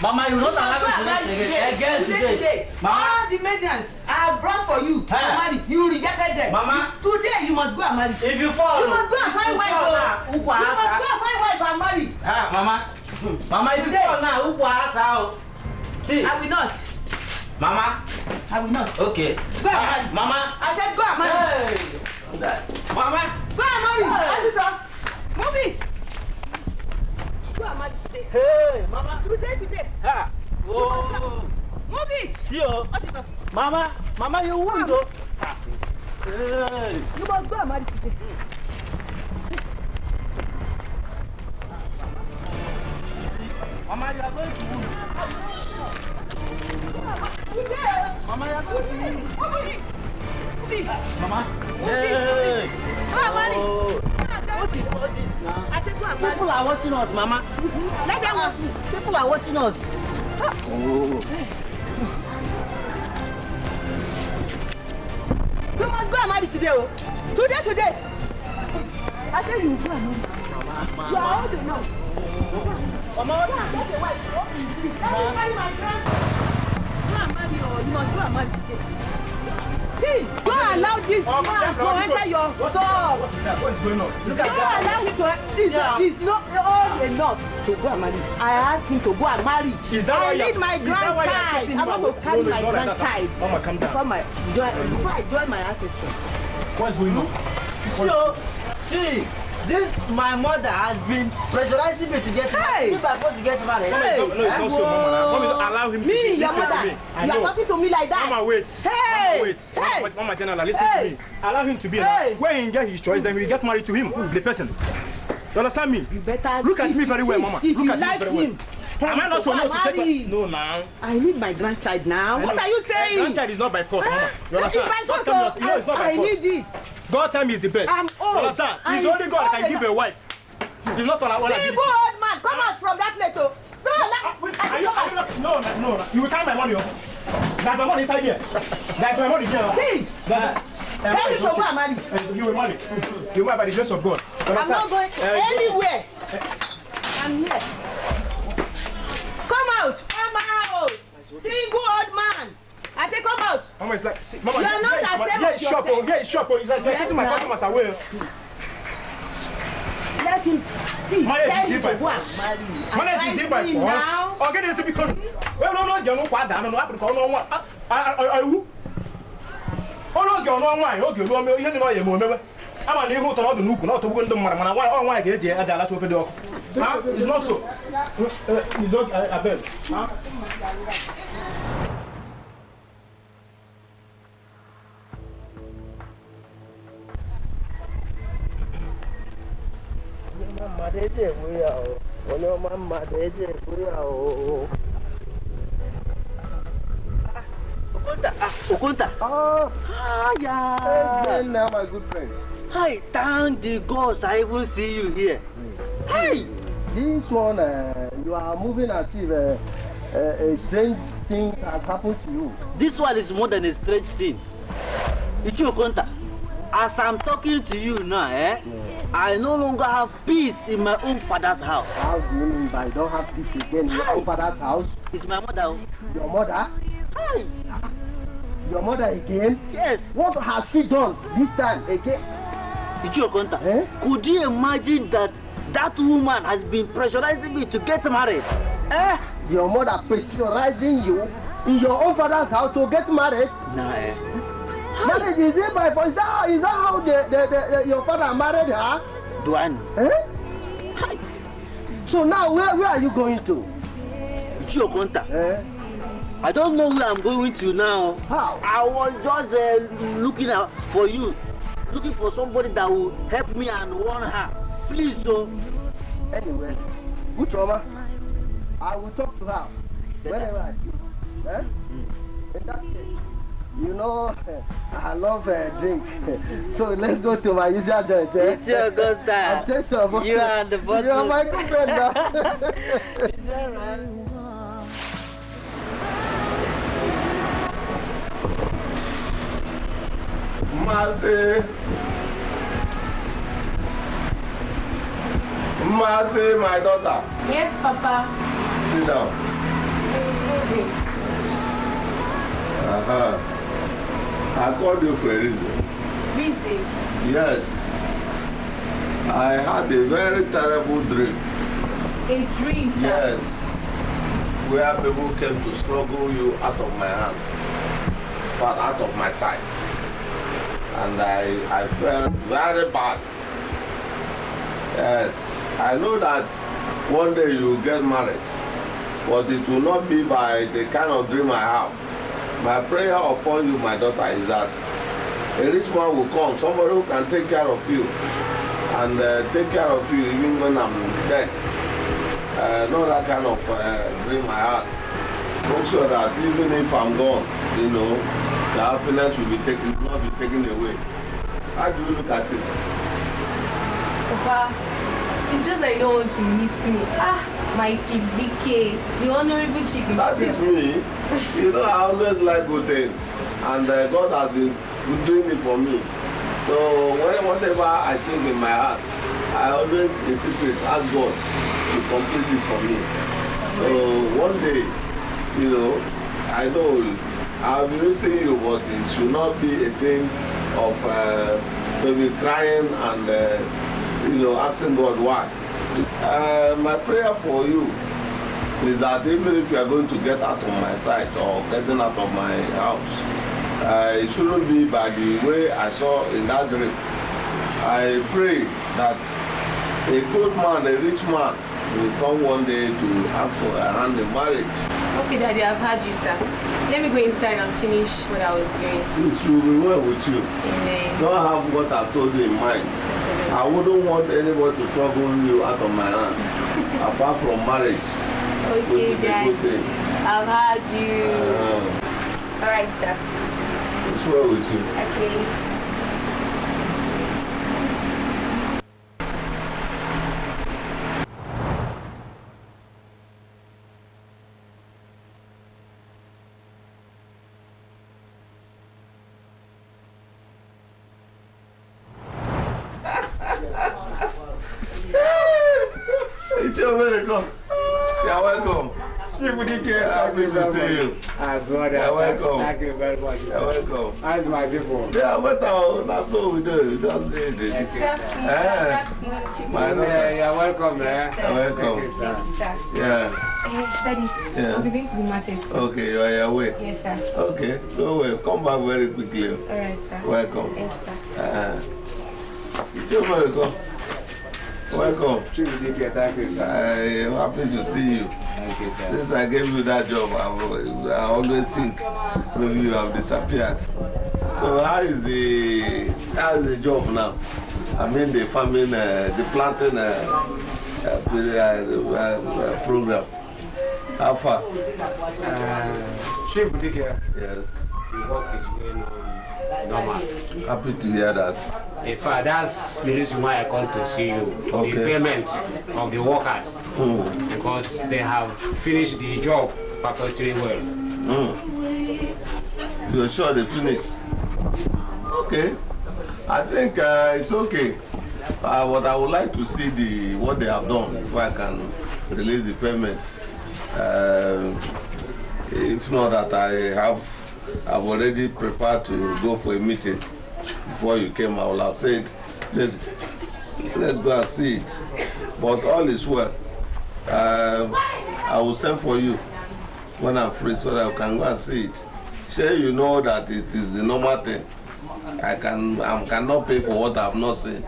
Mama, you not allowed to again today. All the maidens I have brought for you to marry, you rejected them. Mama, today you must go and marry. If you fall, you must go and find wife. You must go and find wife and marry. Mama, if you fall now, see, I will not. Mama, I will not. Okay. Go and marry. Mama, I said go and marry. Hey. Mama, go and marry. Hey. Move it. Go and marry today. Hey, Mama. Today. Oh. Move it. See you. Mama, you won't go. Hey. You must go and marry today. Mama, you are going to move. Mama, you are going to move. Mama. Hey. Go and marry. What is now? I said go and marry. People are watching us, Mama. Let them watch me. People are watching us. Oh. You must go and marry today. Today. I tell you, go and marry. Mama. You are old enough. Mama, get a wife. Let me marry my grandson. Go and marry. You must go and marry today. See, don't allow this man to enter your soul. What is going on? Don't allow him to. This is not old enough to go and marry. I asked him to go and marry. I need my grandchild. I want to carry my grandchild. Mama, come down. Before I join my ancestors. What's going on? See, this my mother has been pressurizing me to get married. If I want to get married, no, it's not so, Mama. Mama, allow him to me, your mother. You are talking to me like that. Mama, wait. Hey, Mama, General, listen to me. Allow him to be. When he get his choice, then we get married to him, the person. You understand me? You better look at me very well, Mama. If look you at like me very him, well. Am I not to know to take? No, now. I need my grandchild now. What are you saying? Grandchild is not by force, Mama. You understand? It's by force. No, it's not by force. I need it. God time is the best. I'm old. You understand? It's only God that can give a wife. It's not for that one. People, old man, come out from that place. No. You will carry my money. That's my money inside here. That's my money here. See. Tell him to go and marry. You will marry. You will marry by the grace of God. I'm not going anywhere. I'm here. Come out. Single old man. I say come out. Mama, it's like, Mama, you are not ashamed of yourself. Yeah, it's shop. It's like taking my customers away. Let him see. Tell him to go and marry. Money is in by force. Okay, this is because. Well, no, you know what? I don't know. I don't know what. Oh no, you know why? Okay, you know you know. I'm a little to the Nuku, not to win the money. Why I get here? I got to open the door. It's not so. It's okay, I bet. Okunta. Yeah. Now, my good friend. Hi, thank the gods I even see you here. Hey! This one, you are moving as if a strange thing has happened to you. This one is more than a strange thing. Ichi Okunta, as I'm talking to you now, I no longer have peace in my own father's house. How do you mean by don't have peace again in your own father's house? It's my mother. Your mother? Hi! Your mother again? Yes. What has she done this time again? Ichi Okunta, could you imagine that woman has been pressurizing me to get married? Your mother pressurizing you in your own father's house to get married? No. Marriage is it by force? Is that how your father married her? Do I know? Hi. So now where are you going to? Ichi Okunta. I don't know where I'm going to now. How? I was just looking out for you. Looking for somebody that will help me and warn her. Please, so. Anyway, good trauma. I will talk to her whenever I see. In that case, You know, I love drink. So let's go to my usual joint. It's your good time. You are the boss. You are my good friend now. Is that right? Mercy, my daughter. Yes, Papa. Sit down. I called you for a reason. Reason? Yes. I had a very terrible dream. A dream, sir? Yes. Where people came to struggle you out of my hand, but out of my sight. And I felt very bad. Yes. I know that one day you will get married, but it will not be by the kind of dream I have. My prayer upon you, my daughter, is that a rich man will come, somebody who can take care of you, and take care of you even when I'm dead. Not that kind of dream I had. Make sure that even if I'm gone, you know, the happiness will not be taken away. How do you look at it? Papa, it's just that you don't want to miss me. My Chief DK, the honorable Chief DK. That is me. You know, I always like good things, and God has been doing it for me. So whatever I think in my heart, I always in secret ask God to complete it for me. So one day, you know, I know I'll be missing you, but it should not be a thing of maybe crying and you know, asking God why. My prayer for you is that even if you are going to get out of my sight or getting out of my house, it shouldn't be by the way I saw in that dream. I pray that a good man, a rich man, will come one day to ask for a hand in marriage. Okay, Daddy, I've heard you, sir. Let me go inside and finish what I was doing. It will be well with you. Amen. Don't have what I've told you in mind. I wouldn't want anybody to trouble you out of my hand, apart from marriage. Okay, Daddy. I've heard you. Alright, sir. It's well with you. Okay. It's your welcome. You're welcome. Happy to see you. Brother, You're welcome. Thank you very much. You're welcome. How's my people? Yeah, well, that's what we do. We just did it. My daughter. You're welcome, man. You're welcome. Thank you, sir. Yeah. Daddy, Yeah. I'll be going to the market. Okay, you are your way. Yes, sir. Okay, go away. Come back very quickly. Alright, sir. Welcome. Thanks, sir. It's your welcome. Welcome. Thank you, sir. I am happy to see you. Thank you, sir. Since I gave you that job, I always think maybe you have disappeared. So how is the job now? I mean the farming, the planting program. How far? Chief Dike, Yes. the work is going on normal. Happy to hear that. In fact, that's the reason why I come to see you for the payment of the workers, because they have finished the job perfectly well. You're sure they finished? Okay. I think it's okay. But I would like to see what they have done before I can release the payment. If not that I've already prepared to go for a meeting. Before you came, I would have said, let's go and see it. But all is well. I will send for you when I'm free so that I can go and see it. Sure, you know that it is the normal thing. I cannot pay for what I have not seen.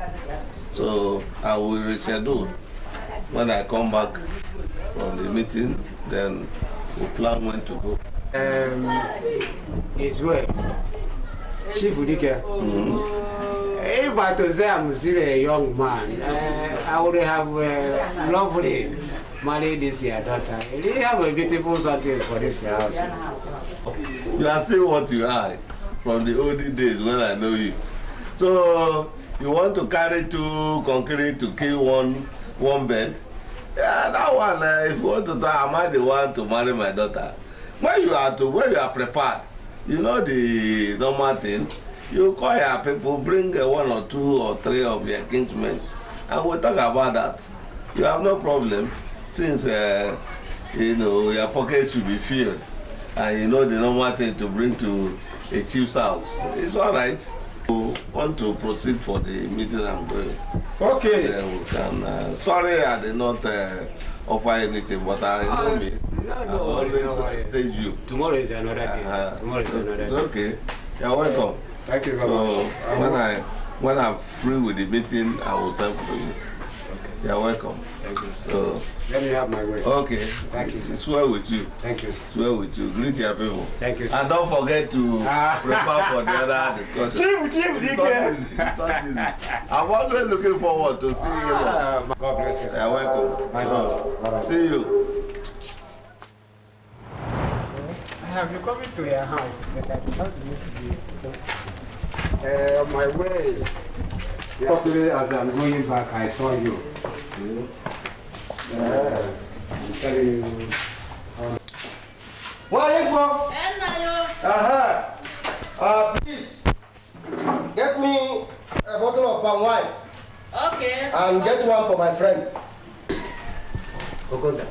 So I will reschedule. When I come back from the meeting, then we'll plan when to go. It's well. Chief Dike, if I to say I'm still a young man, I would have lovely married this year daughter. You have a beautiful something for this house. You are still what you are. from the olden days when I know you. So you want to carry 2 concrete to kill one bird? Yeah, that one. If you want to talk, am I the one to marry my daughter? When you are prepared, you know the normal thing. You call your people, bring 1 or 2 or 3 of your kinsmen, and we'll talk about that. You have no problem, since you know your pocket should be filled, and you know the normal thing to bring to a chief's house. It's all right. You want to proceed for the meeting I'm going. Okay. We can. Sorry, I did not offer anything, but I know me. I always stage you. Tomorrow is another day. Tomorrow is another day. It's okay. You're welcome. Thank you very much. When I'm free with the meeting, I will send for you. Okay. You're welcome. Thank you. So, let me have my way. Okay. Thank you. It's well with you. Thank you. It's well with you. Greet your people. Thank you. And don't forget to prepare for the other discussion. It's not easy. I'm always looking forward to seeing you. God bless you. You're welcome. Bye. See you. I have been coming to your house, but I want to meet you. On my way, yesterday as I'm going back, I saw you. I'm telling you. Where are you from? Please, get me a bottle of palm wine. Okay. And get one for my friend. Okonda.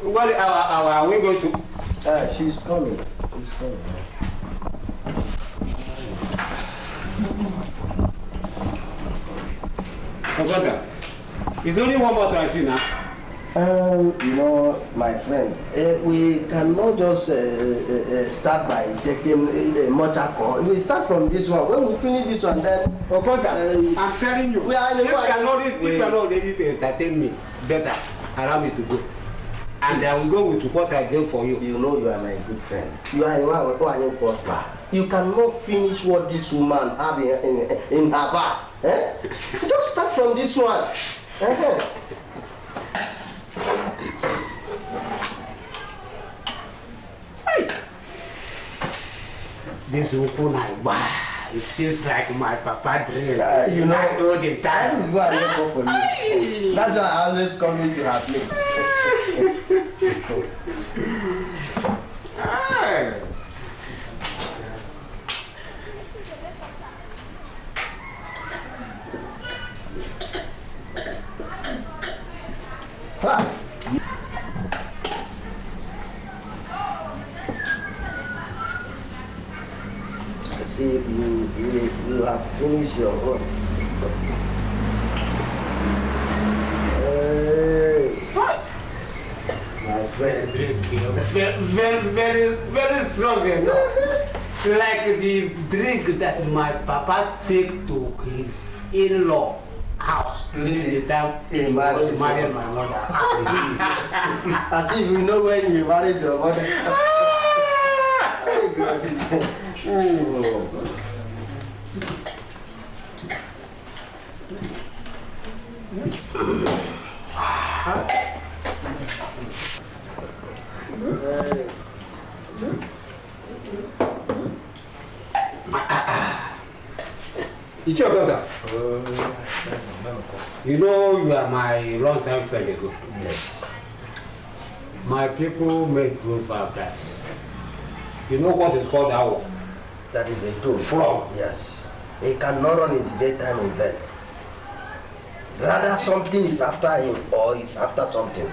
What are we going to? She's coming. She's coming. Okonda. It's only one bottle I see now. You know, my friend, we cannot just start by taking much alcohol. We start from this one. When we finish this one, then. Okonda, I'm telling you. We are if you are not ready to entertain me, better allow me to go. And I will go with what I bring for you. You know you are my good friend. You are you cannot finish what this woman have in her bar. Just start from this one. This Ukuna, wow, it seems like my papa dream. You know, all the time. That is what I look for you. That's why I always come into her place. See, you have finished your own. My friend. Very strong, you know. Like the drink that my papa take to his in-law house during the time he was married my mother. As if you know when you married your mother. Very good. It's your brother. You know you are my long-time friend ago. Yes. My people make good of that. You know what is called owl? That is a tool. Frog. Yes. He cannot run in the daytime event. Rather something is after him or he's after something.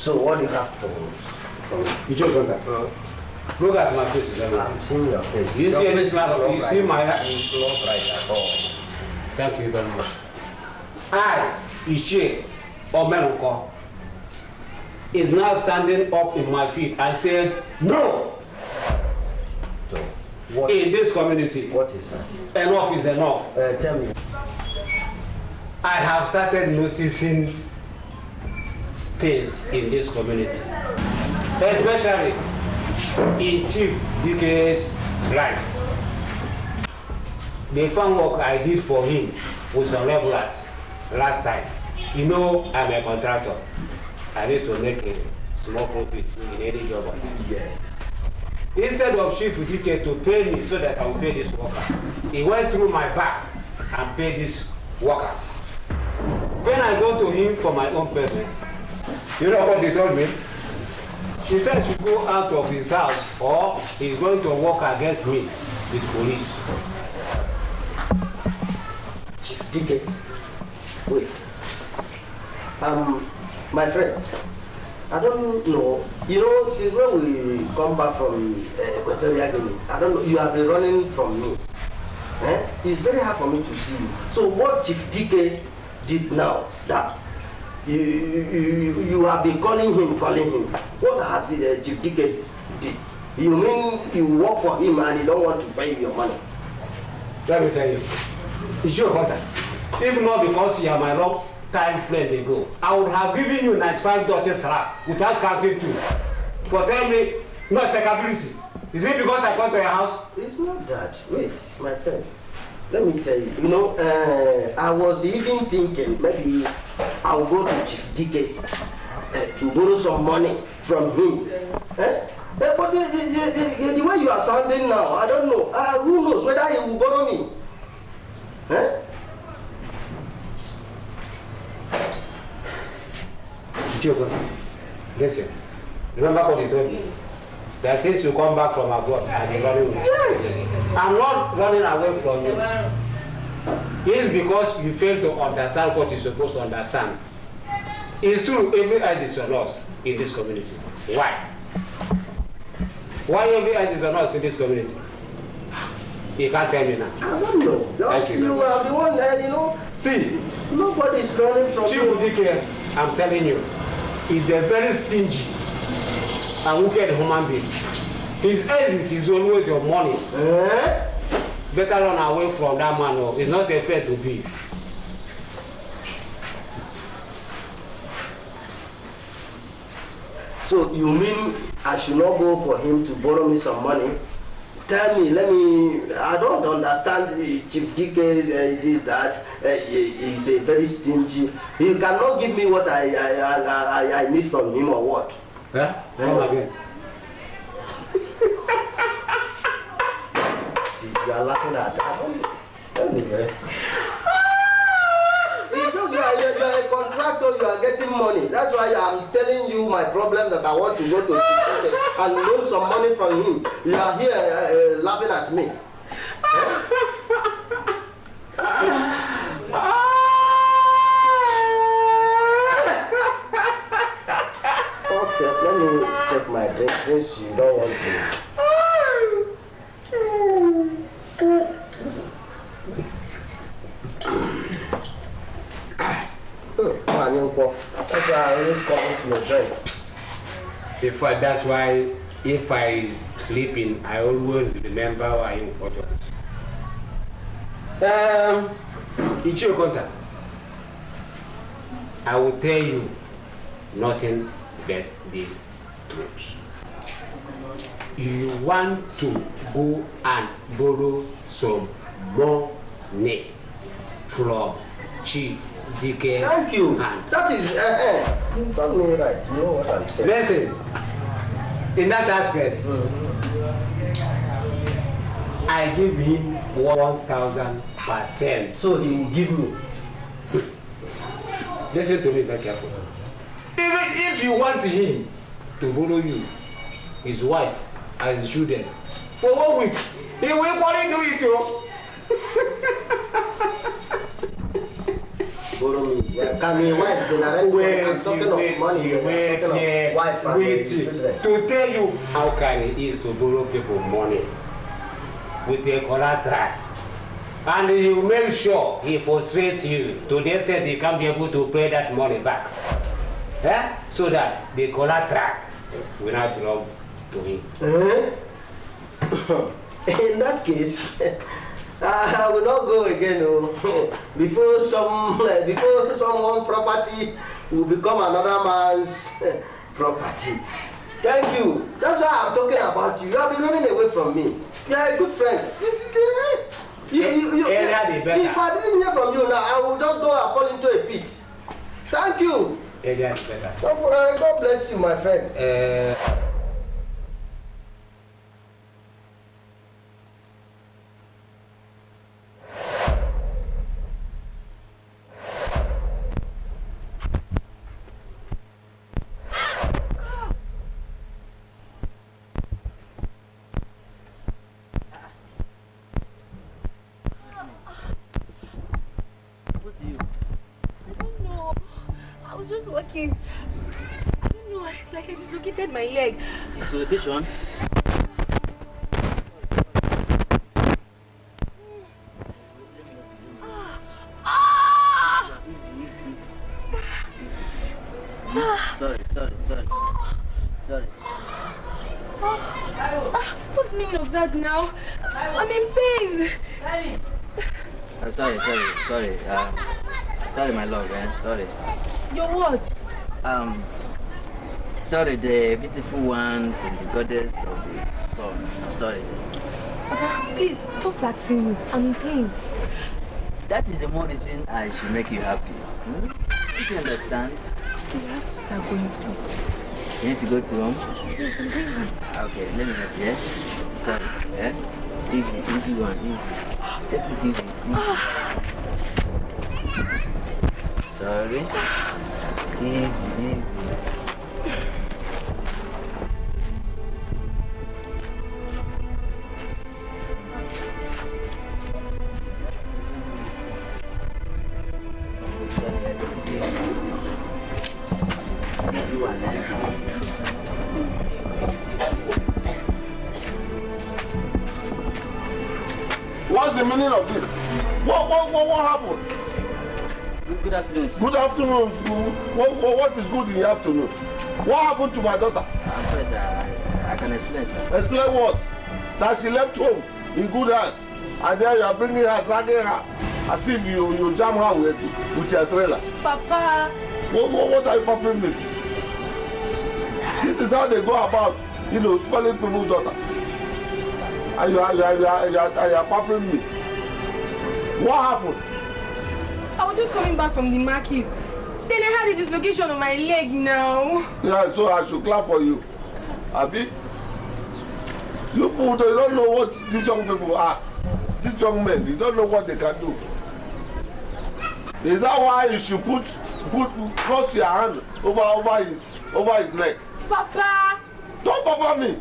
So what do you have to You just got that. Look at my face. I'm seeing your face. You see any smile? You see my It's not right at all. Thank you very much. I, Ichie, Omenoko, is now standing up in my feet and said, no! So, what in this community. What is that? Enough is enough. Tell me. I have started noticing things in this community, especially in Chief DK's life. The farm work I did for him with some regulars last time. You know, I'm a contractor. I need to make a small profit in any job. Yes. Instead of Chief Dike to pay me so that I will pay this worker, he went through my back and paid these workers. When I go to him for my own person, you know what he told me? She said she go out of his house or he's going to work against me with police. Chief Dike, wait. My friend, I don't know. You know, since when we come back from Equatorial Guinea, I don't know. You have been running from me. It's very hard for me to see you. So what Chief Dike did now that you have been calling him? What has Chief Dike did? You mean you work for him and you don't want to pay your money? Let me tell you, it's your contact. If not because you are my long time friend ago, I would have given you 95 Dutch slap without counting 2. But tell me, no security. Is it because I come to your house? It's not that. Wait, my friend. Let me tell you. You know, I was even thinking maybe I'll go to Chief Dike to borrow some money from him. But the way you are sounding now, I don't know. Who knows whether he will borrow me? Listen, remember what he told me? That since you come back from abroad, I've been running away. Yes! I'm not running away from you. It's because you fail to understand what you're supposed to understand. It's true, every eye is on us in this community. Why? Why every eye is on us in this community? You can't tell me now. I don't know. Just you are the one that, you know. See, nobody is running from Chief you. Dike, I'm telling you, he's a very stingy and wicked human being. His essence is always your money. Better run away from that man. No. It's not a fair to be. So you mean I should not go for him to borrow me some money? Tell me, I don't understand Chief Dike is that. He's a very stingy. He cannot give me what I need from him or what? Yeah? Come again. You are laughing at that. Tell me, man. You are a contractor, you are getting money. That's why I'm telling you my problem that I want to go to and loan some money from him. You are here laughing at me. Okay, let me take my drink since you don't want to. That's why I always come to your drink. That's why if I sleeping, I always remember why I'm important. It's your contact. I will tell you nothing but the truth. You want to go and borrow some money from Chief Dike. Thank you. That is, you got me right. You know what I'm saying. Listen, in that aspect, I give him 1,000%. So he will give me. Listen to me very carefully. Even if you want him to borrow you, his wife and his children, for 1 week, he will probably do it, yo. Borrow me. Yeah, can we wife generate wait, to tell you how can it is to borrow people money with a contract, and he will make sure he frustrates you to the extent he can't be able to pay that money back, so that the contract will not belong to him. In that case, I will not go again. Before someone's property will become another man's property. Thank you. That's why I'm talking about you. You have been running away from me. You are a good friend. If I didn't hear from you now, I would just go and fall into a pit. Thank you. God bless you, my friend. dislocated my leg. Dislocation? Sorry. What's the meaning of that now? I'm in pain. Sorry. Sorry, my love, sorry. Your what? Sorry, the beautiful one from the goddess of the sun. I'm sorry. Please, stop flattering me. I'm in pain. That is the more reason I should make you happy. If you understand. You have to start going, please. You need to go to home? Yes, I'm going home. Okay, let me help you, Sorry, Easy one, easy. Take it easy. Sorry. Easy. What's the meaning of this? What happened? Good afternoon. Good afternoon. What is good in the afternoon? What happened to my daughter? I'm sorry, sir. I can explain, sir. Explain what? That she left home in good health, and then you are bringing her, dragging her, as if you jam her with your trailer. Papa. What are you pampering me? This is how they go about, spoiling people's daughter. And you are pampering me. What happened? I was just coming back from the market. Then I had a dislocation on my leg now. Yeah, so I should clap for you. Abi? You people don't know what these young people are. These young men, they don't know what they can do. Is that why you should cross your hand over his neck? Papa! Don't papa me!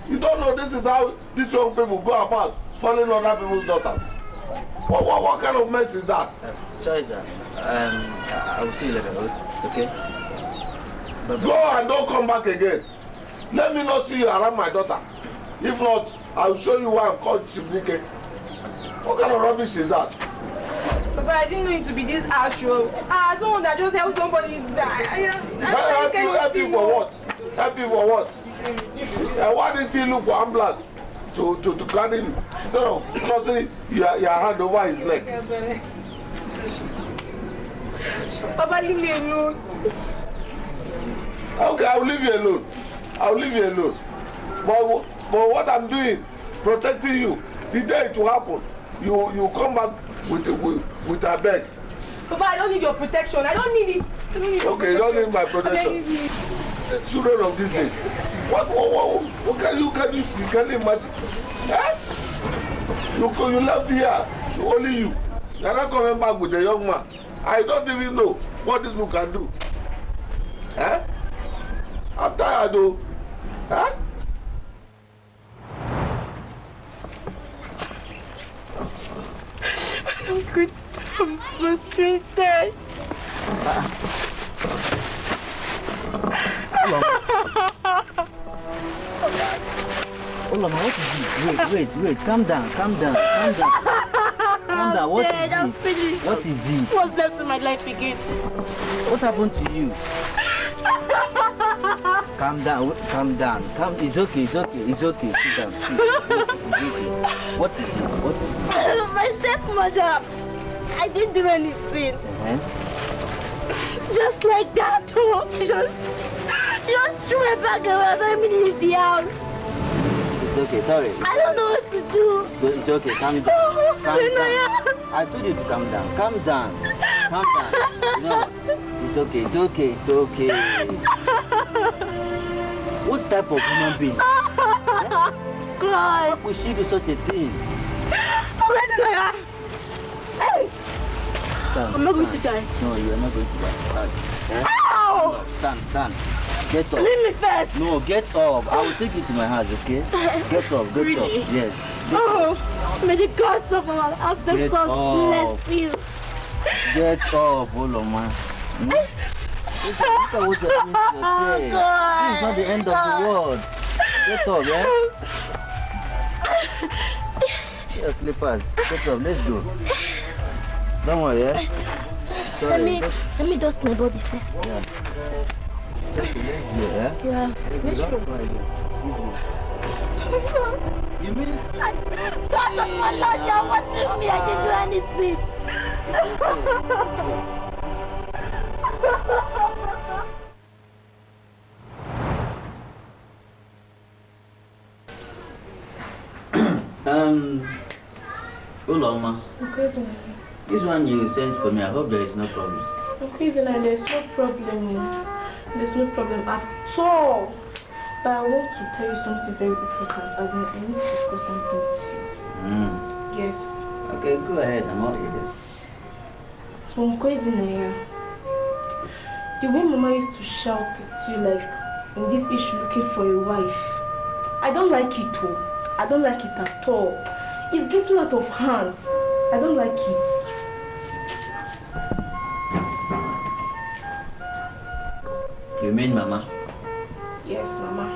You don't know this is how these young people go about spoiling other people's daughters. What kind of mess is that? Sorry, sir. I will see you later, okay? Bye-bye. Go and don't come back again. Let me not see you around my daughter. If not, I will show you why I'm called Chibike. What kind of rubbish is that? Papa, I didn't know you to be this actual. Someone that just helped somebody die. Help you for what? Help you for what? Why didn't you look for ambulance to carry him instead of crossing your hand over his neck? Papa, leave me alone. Okay, I will leave you alone. But what I'm doing, protecting you, the day it will happen, you come back with a bag. Papa, I don't need your protection. I don't need it. Okay, you don't need my protection. The children of these days. What can you see? Can you imagine? You left here, only you. You're not coming back with a young man. I don't even know what this book can do. I'm tired though. I'm good. I'm frustrated. Hold on, what is it? Wait, calm down. What is it? What is it? What's left in my life again? What happened to you? Calm down. It's okay. Sit down. It's okay. What is it? My stepmother. I didn't do anything. Just like that. She just threw my bag away and let me leave the house. It's okay, sorry. I don't know what to do. It's okay, calm down. Calm down. I told you to calm down. Calm down. You know, it's okay. What type of human being? God. How could she do such a thing? Hey! I'm not going to die. No, you are not going to die. Ow! Stand. Get up. Leave me first. No, get up. I will take you to my house, okay? Get up. Really? Yes. May the gods of our ancestors bless you. Get up, Oloma. Look at what you're doing to yourself. This is not the end of the world. Get up, yeah? Your slippers. Get up, let's go. Don't worry, yeah? Sorry, let me dust my body first. Yeah. Let's go, yeah? Yeah, let's go. You mean? You're watching me. I didn't do anything. Uloma. This one you sent for me, I hope there is no problem. Okay, then there's no problem. There's no problem at all. But I want to tell you something very important. As in, I need to discuss something with you. Yes. Okay, go ahead. I'm all ears. So I'm crazy now. The way Mama used to shout at you like in this issue looking for a wife, I don't like it too. I don't like it at all. It's getting out of hand. I don't like it. You mean Mama? Yes, Mama.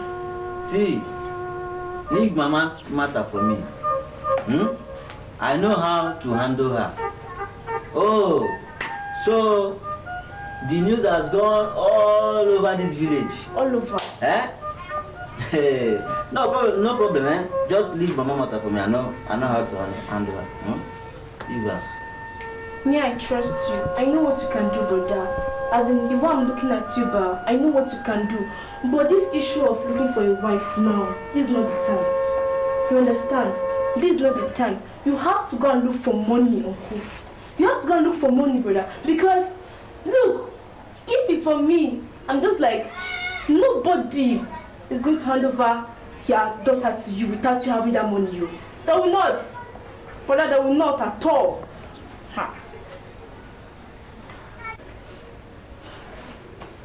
See, leave Mama's matter for me. I know how to handle her. Oh, so the news has gone all over this village. All over. Eh? No problem, eh? Just leave Mama matter for me. I know how to handle her. Leave her. Me, I trust you. I know what you can do, brother. As in, the way I'm looking at you, but I know what you can do. But this issue of looking for a wife now, this is not the time. You understand? This is not the time. You have to go and look for money, uncle. You have to go and look for money, brother. Because, look, if it's for me, I'm just like, nobody is going to hand over their daughter to you without you having that money. That will not. Brother, that will not at all. Ha.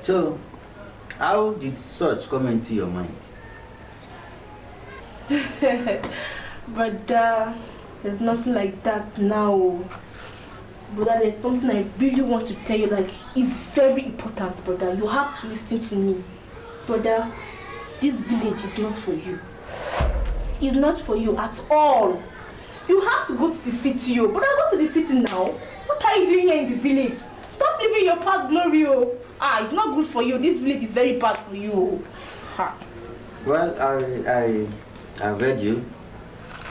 So, how did such come into your mind? But there's nothing like that now. Brother, there's something I really want to tell you, like, it's very important, brother. You have to listen to me. Brother, this village is not for you. It's not for you at all. You have to go to the city, oh. Brother, go to the city now. What are you doing here in the village? Stop living your past glory, oh. It's not good for you. This village is very bad for you. Ha. Well, I read you,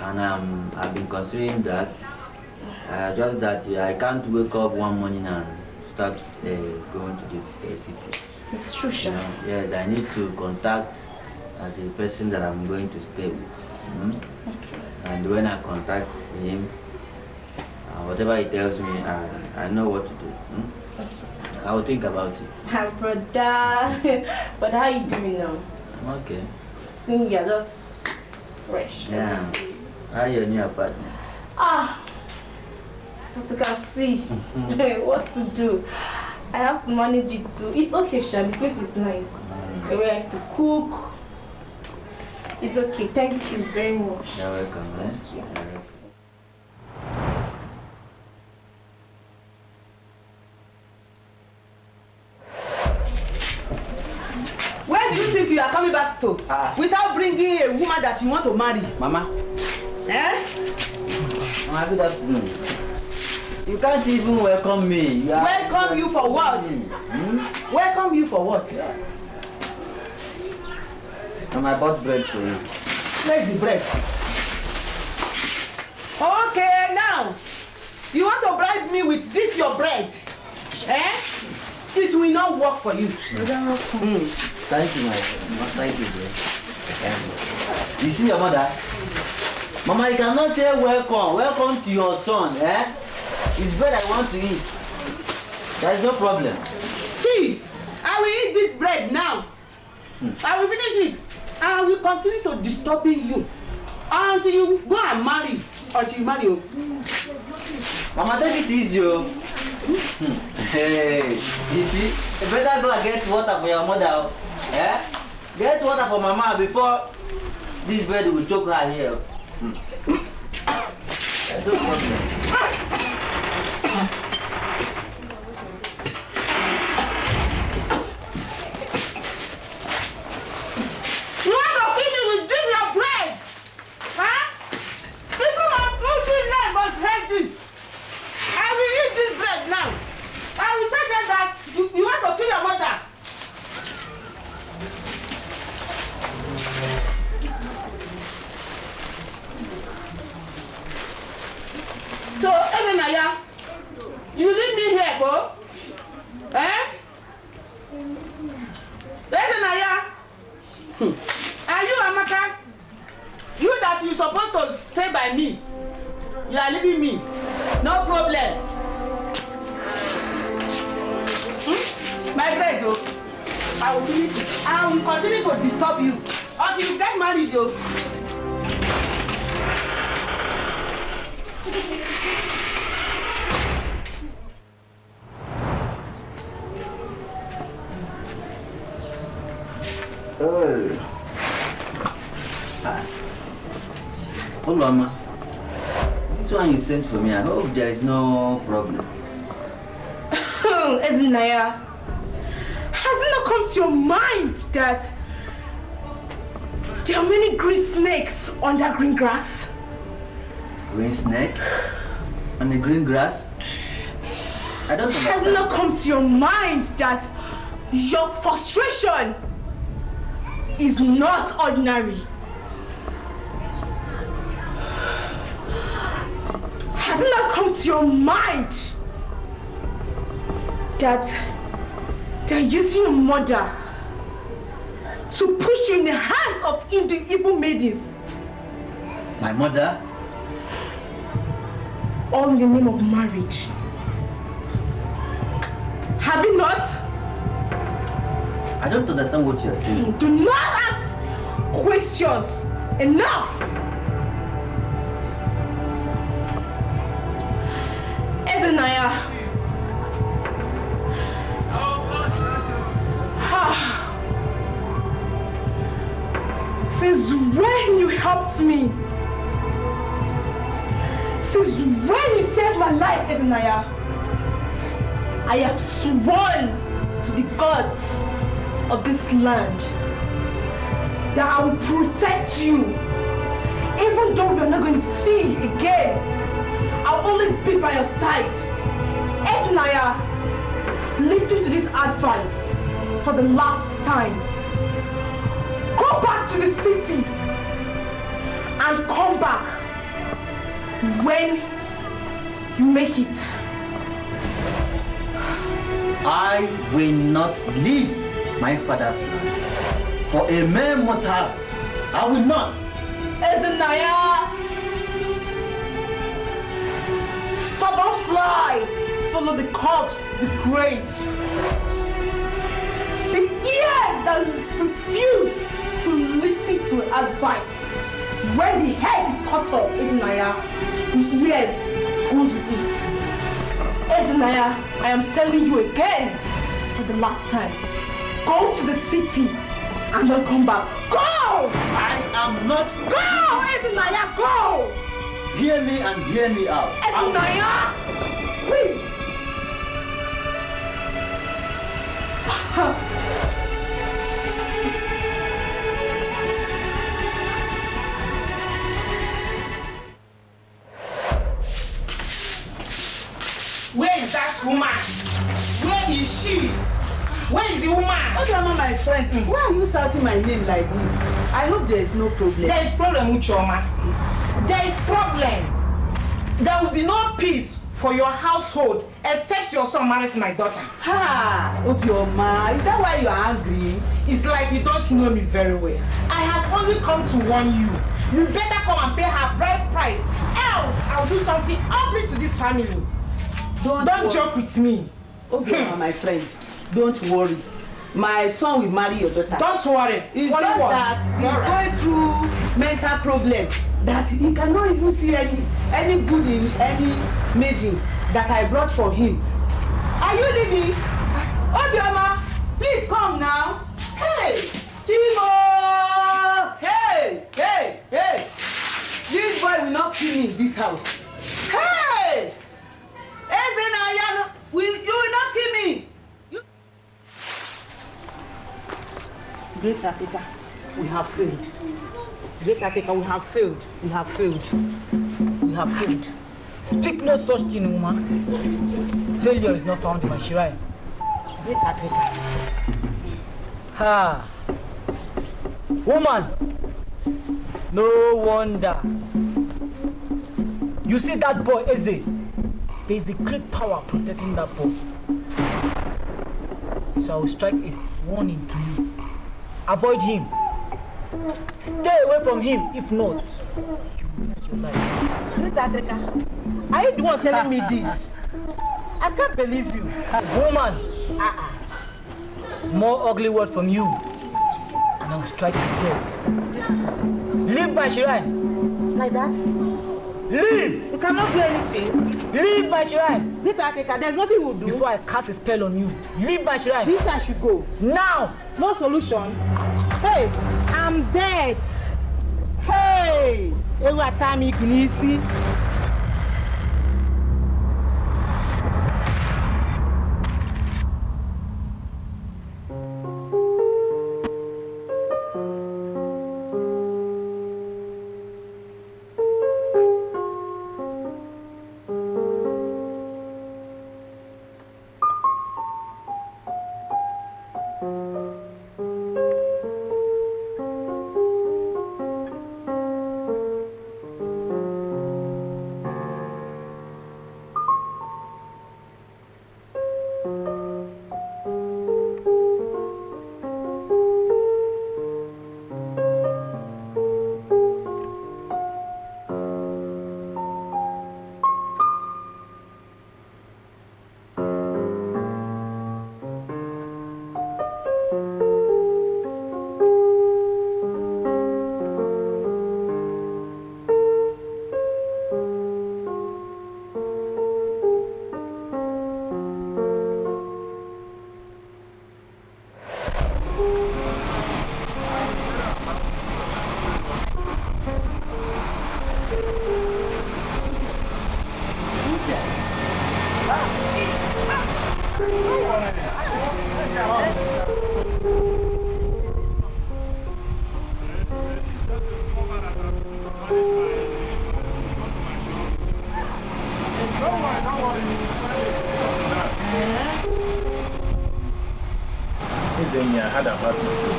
and I've been considering that. Just that I can't wake up one morning and start going to the city. It's true, Sha. Yes, I need to contact the person that I'm going to stay with. Okay. And when I contact him, whatever he tells me, I know what to do. Okay. I will think about it. Hi, brother. But how are you doing now? I'm okay. You're just fresh. Yeah. How are your new apartment? As you can see, what to do. I have to manage it too. It's okay, Sha. The place is nice. The way I used to cook. It's okay. Thank you very much. You're welcome. Thank you. You're welcome. Where do you think you are coming back to? Without bringing a woman that you want to marry? Mama. Eh? Mama, good afternoon. You can't even welcome me. Welcome you for what? Welcome you for what? Mama, I bought bread for you. Where's the bread? Okay, now you want to bribe me with this your bread? Eh? It will not work for you. Thank you, my thank you, dear. You see your mother? Mama, you cannot say welcome. Welcome to your son, eh? It's bread I want to eat. There is no problem. See, I will eat this bread now. I will finish it. I will continue to disturbing you until you go and marry. Until you marry. Mama, take it easy, oh. Hey, you see, you better go and get water for your mother. Eh? Get water for Mama before this bread will choke her here. There's no problem. Ezenaya, you leave me here, bro. Eh? Ezenaya, are you Amaka? You that you supposed to stay by me. You are leaving me. No problem. My friend, though, I will finish it. I will continue to disturb you until you get married, though. Hold on, ma. This one you sent for me, I hope there is no problem. Ezenaya, has it not come to your mind that there are many green snakes under green grass? Green snake? On the green grass? I don't understand. Has it not come to your mind that your frustration is not ordinary? Has it not come to your mind that they're using your mother to push you in the hands of evil maidens? My mother? All in the name of marriage. Have you not? I don't understand what you're saying. Do not ask questions. Enough! Ezenaya. Since when you helped me? Since when you saved my life, Ezenaya? I have sworn to the gods of this land that I will protect you. Even though we're not going to see again, I'll always be by your side. Ezenaya, listen to this advice for the last time. Go back to the city and come back when you make it. I will not leave my father's land for a mere mortal. I will not. Ezenaya, stubborn fly, follow the corpse to the grave. The ears that refuse to listen to advice, when the head is cut off, Ezenaya, the ears goes with it. Ezenaya, I am telling you again for the last time. Go to the city and don't come back. Go! I am not. Go, Ezenaya, go! Hear me and hear me out. Ezenaya, please. Where is that woman? Where is she? Where is the woman? Okay, Mama, my friend, why are you shouting my name like this? I hope there is no problem. There is problem, Uchoma. There is problem. There will be no peace for your household except your son marries my daughter. Ha! Obioma, is that why you are angry? It's like you don't know me very well. I have only come to warn you. You better come and pay her bride price. Else, I'll do something ugly to this family. Don't joke with me. Obioma, my friend, don't worry. My son will marry your daughter. Don't worry. It's just that he's going through mental problem. That he cannot even see any good in any maiden that I brought for him. Are you leaving? Obioma, please come now. Hey, Timo! Hey, hey, hey! This boy will not kill me in this house. Hey! Ezenaya, you will not kill me. Great Africa, we have failed. Great Africa, we have failed. We have failed. We have failed. Speak no such thing, woman. Failure is not found in my shrine. Great Africa. Ha! Woman! No wonder. You see that boy, Eze? there is a great power protecting that boy. So I will strike a warning to you. Avoid him. Stay away from him. If not, you will lose your life. Mr. Africa, are you the one telling me this? I can't believe you. Woman, more ugly word from you, and I will strike you dead. Leave my shrine. Like that? Leave! You cannot do anything. Leave my shrine! Mr. Africa, there's nothing we'll do. Before I cast a spell on you, leave my shrine. This I should go. Now! No solution. Hey, I'm dead. Hey! Ewa Tami Gnisi. I had about it too.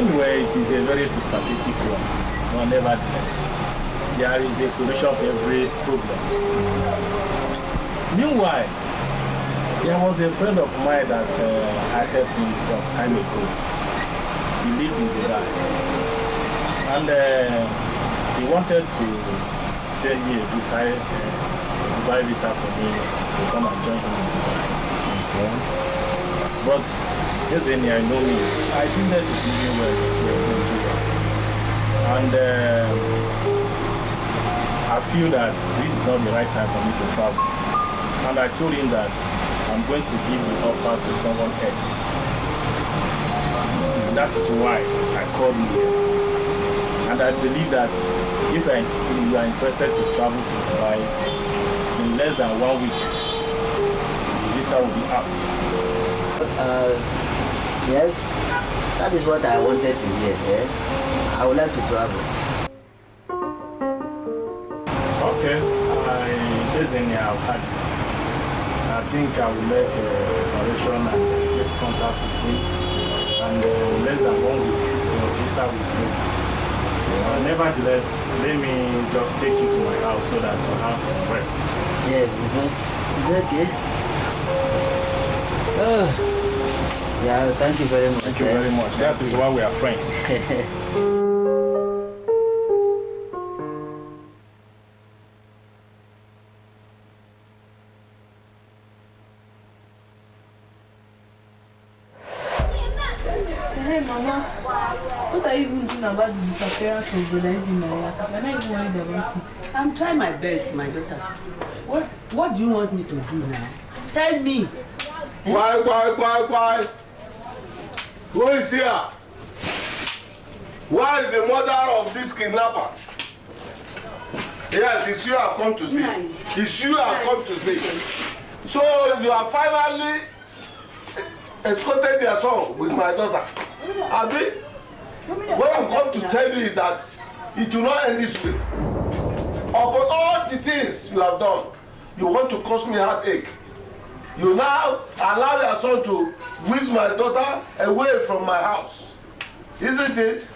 Anyway, it is a very sympathetic one. No, nevertheless, there is a solution to every problem. Meanwhile, there was a friend of mine that I helped him some time ago. He lives in Dubai. And he wanted to send me a visa, Dubai visa for me to come and join him in Dubai. Okay. But just I know me. I think that's really well. And I feel that this is not the right time for me to travel. And I told him that I'm going to give the offer to someone else. That is why I called you here. And I believe that if you are interested to travel to Dubai, in less than 1 week, the visa will be out. Yes, that is what I wanted to hear. Yes, I would like to travel. Okay, I've had. I think I will make a operation and get contact with him. And less than 1 week, your visa will go. Nevertheless, let me just take you to my house so that you have some rest. Yes, it's okay. Yeah, thank you very much. Thank you very much. That is why we are friends. Hey, Mama, what are you even doing about the disappearance of the lady Maria? You're not even worried about it. I'm trying my best, my daughter. What do you want me to do now? Tell me. Why? Who is here? Why is the mother of this kidnapper? Yes, it's you I've come to see. It's you I've come to see. So you are finally escorted their son with my daughter. Abi, what I'm come to tell you is that it will not end this way. Upon all the things you have done, you want to cause me heartache. You now allow your son to whisk my daughter away from my house. Isn't it?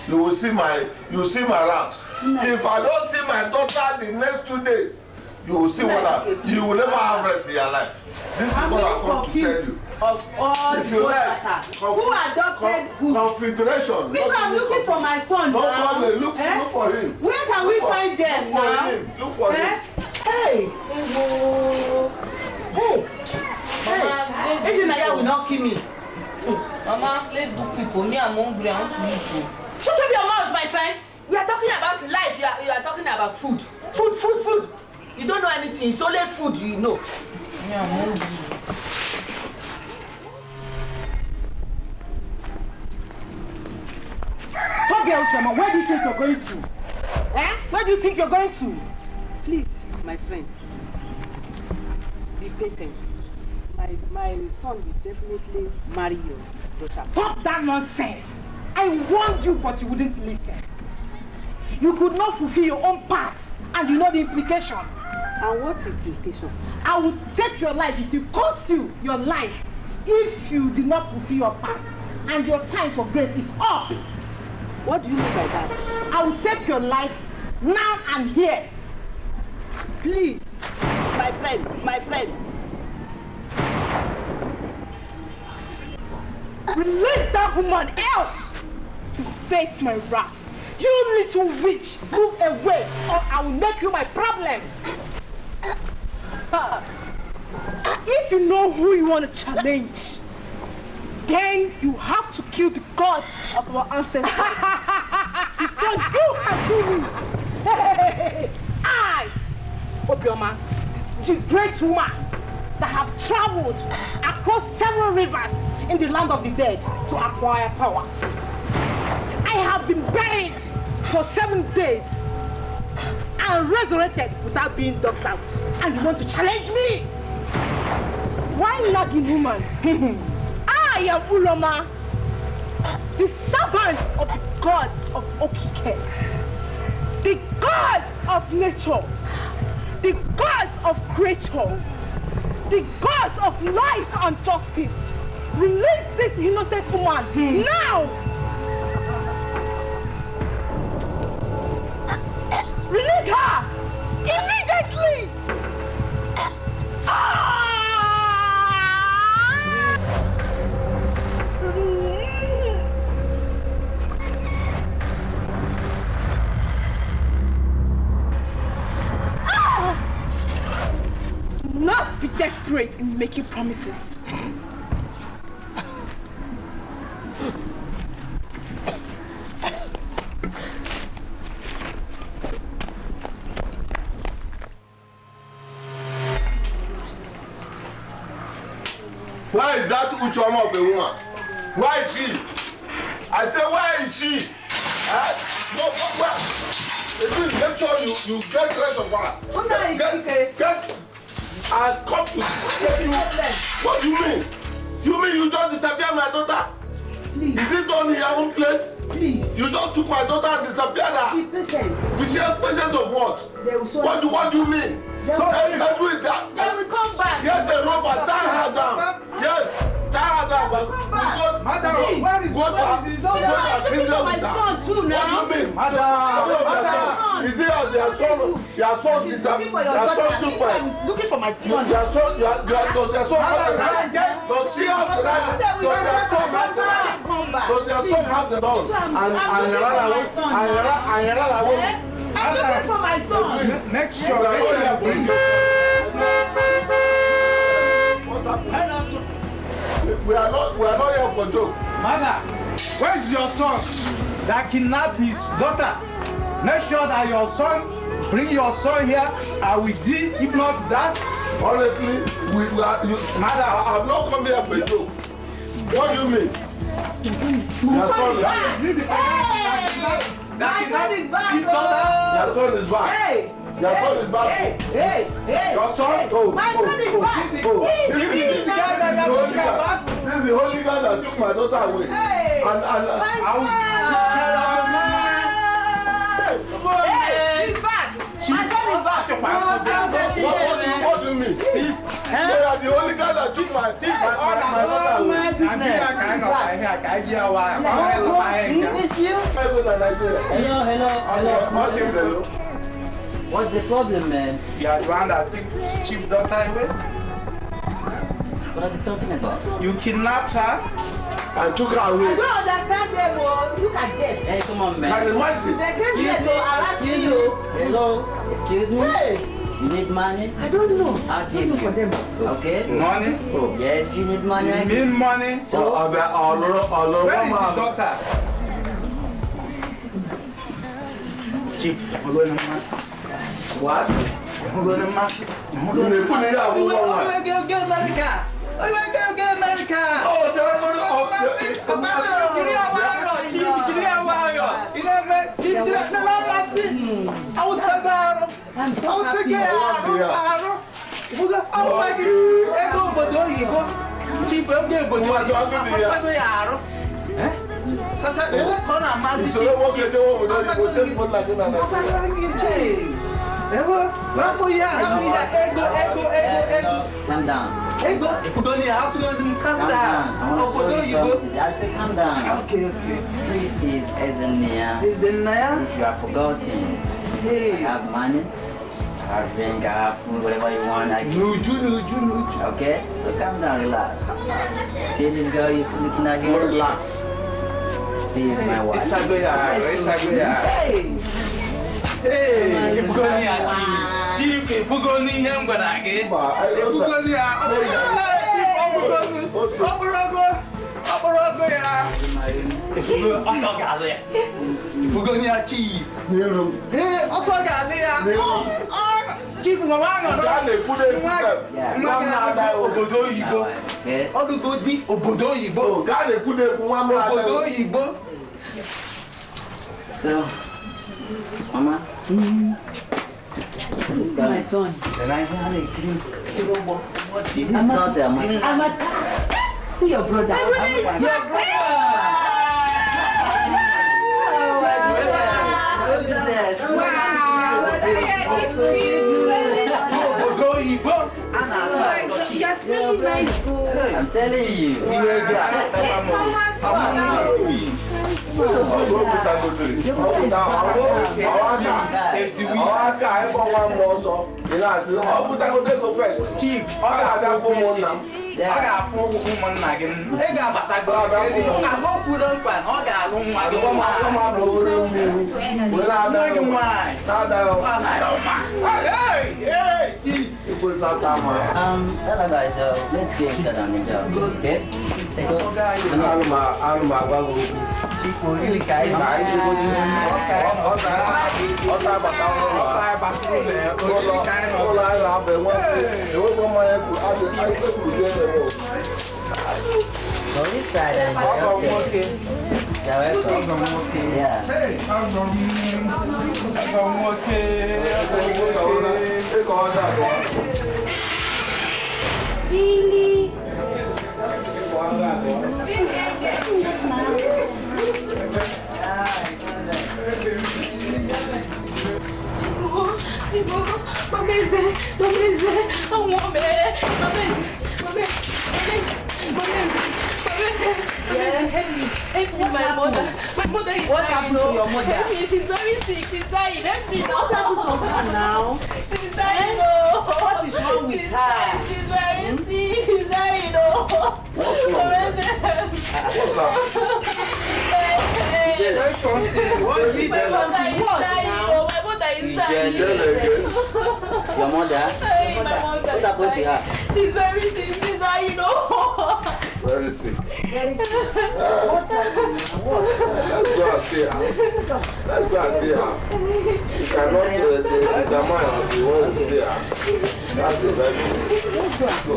you will see my route. If I don't see my daughter the next 2 days, you will see you will never have rest in your life. This is what I come to tell you. Of all if you like, who adopted who? Confederation. Because I'm looking for my son now. now. Look for him. Where can we find them now? Look for him. Hey! Hey! Ejinaya will not kill me. Mama, let's do quick. Me, I'm hungry. I want to eat food. Shut up your mouth, my friend. We are talking about life. You are talking about food. Food. You don't know anything. It's only food you know. Me, I'm hungry. Okay, Uchama, where do you think you're going to? Where do you think you're going to? Please, my friend, be patient. My son will definitely marry your daughter. Stop that nonsense! I warned you, but you wouldn't listen. You could not fulfill your own part, and you know the implication. And what is the implication? I will take your life. It will cost you your life if you did not fulfill your part, and your time for grace is up. What do you mean by that? I will take your life now and here. Please, my friend. Release that woman else to face my wrath. You little witch, move away or I will make you my problem. If you know who you want to challenge, then you have to kill the gods of our ancestors. Before you can kill me. I, Obioma, the great woman that have traveled across several rivers in the land of the dead to acquire powers. I have been buried for 7 days and resurrected without being dug out. And you want to challenge me? Why nagging woman? I am Uloma, the servant of the gods of Okike, the gods of nature, the gods of creature, the gods of life and justice. Release this innocent woman now! Release her! Immediately! Do not be desperate in making promises. Where is that Uchoma of a woman? Where is she? I say, where is she? No, where? Make sure you get rid of her. I come to tell you. What do you mean? You mean you don't disappear my daughter? Please. Is it on your own place? Please. You don't took my daughter and disappeared her. Be patient. Be patient of what? What do you mean? Who is that? They will come back. Get the rope and tie her down. Yes, tie her down. But Madam, where is my son too now? What do you mean? Madam, is it your son disappeared? Your son stupid. I'm looking for my son. Does your son have the right? Does she have the right? Does your son have the right? And ran away. I'm looking for my son. Make sure that we are not here for joke. Mother, where is your son that kidnapped his daughter? Make sure that your son, bring your son here. I will deal. If not that, honestly, Mother, I have not come here for a joke. What do you mean? Your son is back. My son is back. Your son is back. Hey. Your son is back. Hey. Your son? My son is back. This is the holy God that took my daughter away. Hey. And I will Hey, he's back. My son is back. What do you mean? are the only guy that took my mother away. Is this you? Hello. What's the problem, man? You are the one that took chief daughter away? What are you talking about? You kidnapped her? I took her away. I don't understand them. Look at them. Hey, come on, man. Like the mighty. They came here to harass you. Hello. Excuse me. Hey. You need money? I don't know. I'll give you. For them. Okay. Money? Oh. Yes, you need money. You need money? So, Where is the doctor? Chief, I'm going to mass. What? I'm going to mass. You may put it out. Get America. Get America. Oh, they're going to calm down. Calm down. I want to show you something. I say calm down. Okay. This is Ezenia. If you are forgotten, I have money, I have drink, I have food, whatever you want. I give. Okay? So calm down, relax. See this girl you're looking at here? Relax. This is my wife. So, Mama, this is my son. This is not a man. I'm a see your brother. Your brother. I'm telling you. Chief, Hello guys, let's get started on the job, okay? So this side and okay. Yeah, welcome. Yeah. Really? My mother is What dying. happened to your mother? Help me, she's very sick. She's dying. Help me now. What happened to her now? She's dying. Oh. What is wrong with her? She's very sick. She's dying. Oh. What's wrong? What's up? What is it? My mother is dying. Oh, my mother is dying. Your mother? Hey, my mother. What happened to her? She's very sick. She's dying. Oh. Very sick. Very sick. What happened? What? Let's go and see her. Let's go and see her. You cannot examine her if you want to see her. That's the best thing. Let's go.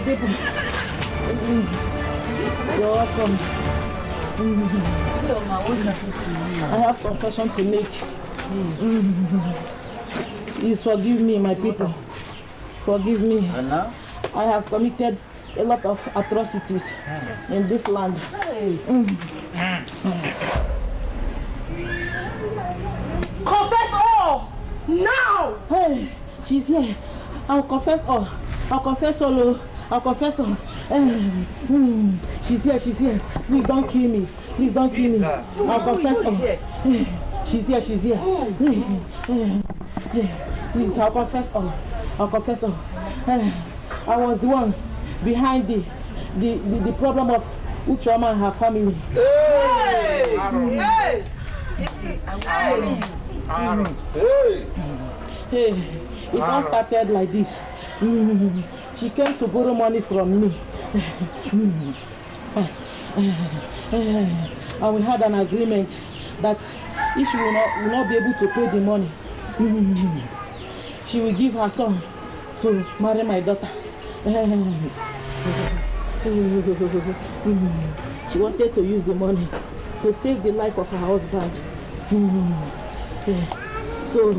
people. You're welcome. I have confession to make. Please forgive me, my people. Forgive me. And now? I have committed a lot of atrocities in this land. Confess all! Now! Hey, she's here. I'll confess all. I'll confess all. I'll confess all. She's here, she's here. Please don't kill me. Please don't kill me. I'll confess all. She's here, she's here. Please, I'll confess all. I'll confess all. I was the one behind the problem of Uchoma and her family. Hey! Hey, it all started like this. She came to borrow money from me. And we had an agreement that if she will not be able to pay the money, she will give her son to marry my daughter. She wanted to use the money to save the life of her husband. So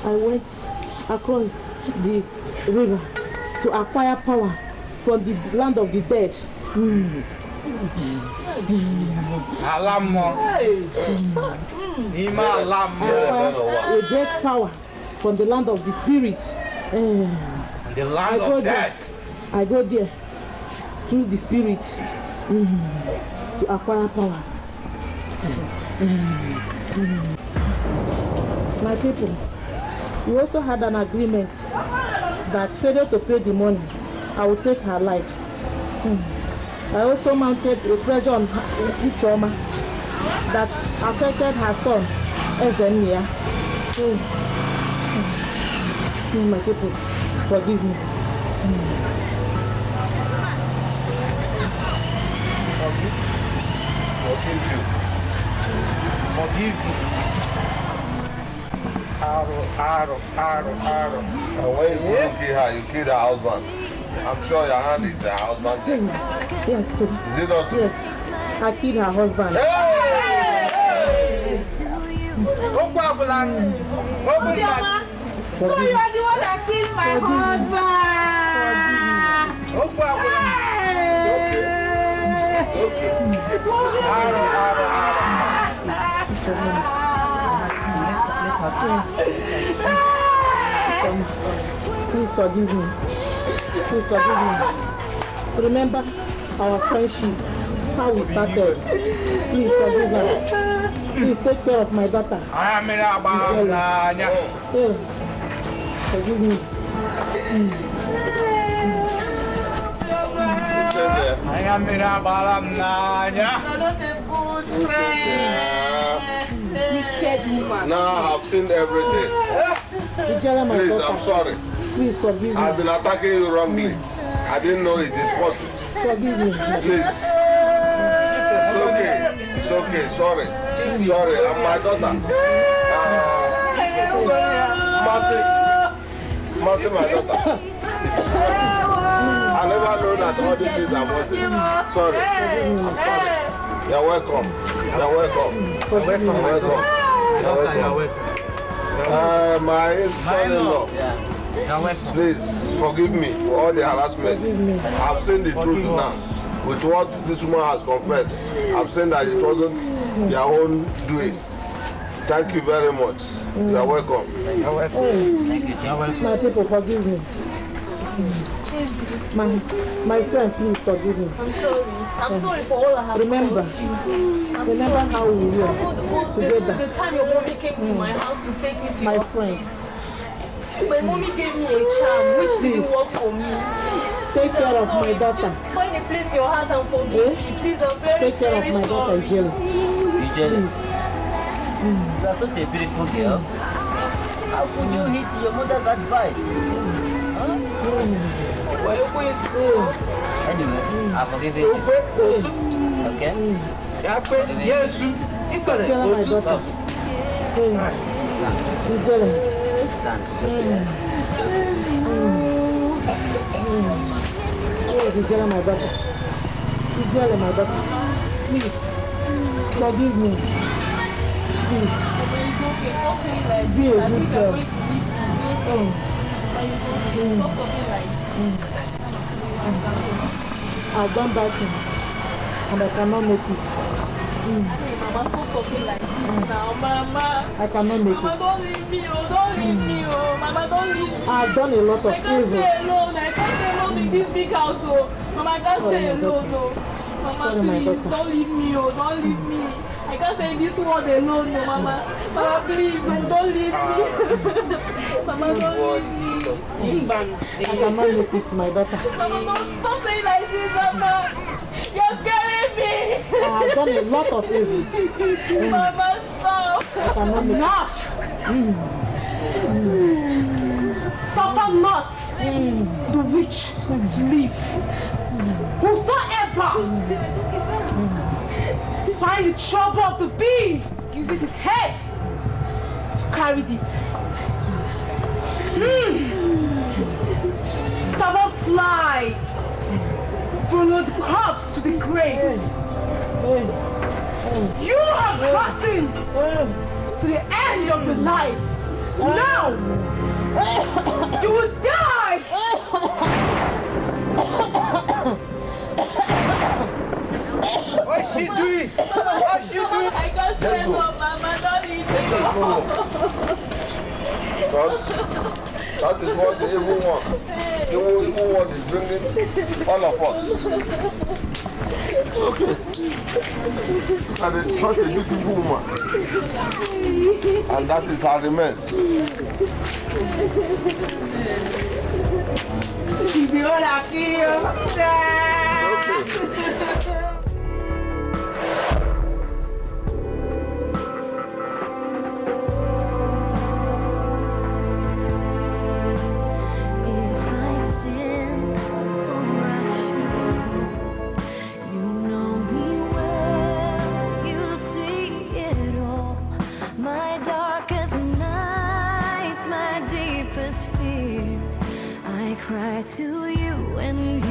I went across the river to acquire power from the land of the dead. A great power from the land of the spirit. The land of death. I go there through the spirit to acquire power. My people, we also had an agreement that failure to pay the money, I will take her life. I also mounted a pressure on Uchoma that affected her son, Ezenia. My people, forgive me. Forgive you. Arrow. And when you kill her, you kill her husband. I'm sure your hand is her husband. Yes, sir. Is it not true? Yes, I killed her husband. So you are the one that killed my Please forgive me. Please forgive me. Remember our friendship, how we started. Please forgive me. Please take care of my daughter. Forgive me. Now I've seen everything. Please, I'm sorry. Please forgive me. I've been attacking you wrongly. I didn't know it is possible. Forgive me. Please. It's okay. Sorry, I'm my daughter. Marty, my daughter. I never know that all these things are possible. Sorry. You're welcome. My son-in-law. Please forgive me for all the harassment. I've seen the truth now. With what this woman has confessed, I've seen that it wasn't their own doing. Thank you very much. You're welcome. Thank you. You're welcome. My people, forgive me. My friend, please forgive me. I'm sorry for all I have Remember how we were together. The time your mommy came to my house to take me to my your friend. place. My mommy gave me a charm which didn't work for me. Take care of my daughter. When you place your hand and forgive me, please, I'm very, take care of my daughter, Jelly. You jealous? You are such a beautiful girl. How could you heed your mother's advice? Anyway, I forgive you. Okay? Yes. Take care of my daughter. Stand. Oh, he's yelling my daughter. He's yelling my daughter. Please, forgive me. Please. Be a good girl. I've done bad things and I cannot make it. Mama, stop talking like this now, Mama. I cannot make Mama, it. don't leave me, oh, don't leave me, oh. Mama, don't leave me. I've done a lot of I can't evil. stay alone. I can't stay alone in this big house, oh. Mama, I can't stay alone, oh. Mama, please, don't leave me, oh, don't leave me. I can't stay in this world alone, no, Mama. Mama, please, oh, don't leave me. Mama, don't leave me. I cannot make it, my daughter. Mama, don't stop saying like this, Mama. You're scaring me. I have done a lot of evil. Mama, stop. I cannot make Enough. Suffer not the witch to live. Whosoever find the trouble of the bee uses his head to carry it. Stubborn fly, follow the corpse to the grave. You have gotten to the end of your life. Now, you will die. What's she doing? What's she doing? I can't say no, Mama. Don't leave me. Because that is what the evil one. The evil one is bringing all of us. Okay. And it's such a beautiful woman. And that is her remains. If you all are here, cry to you and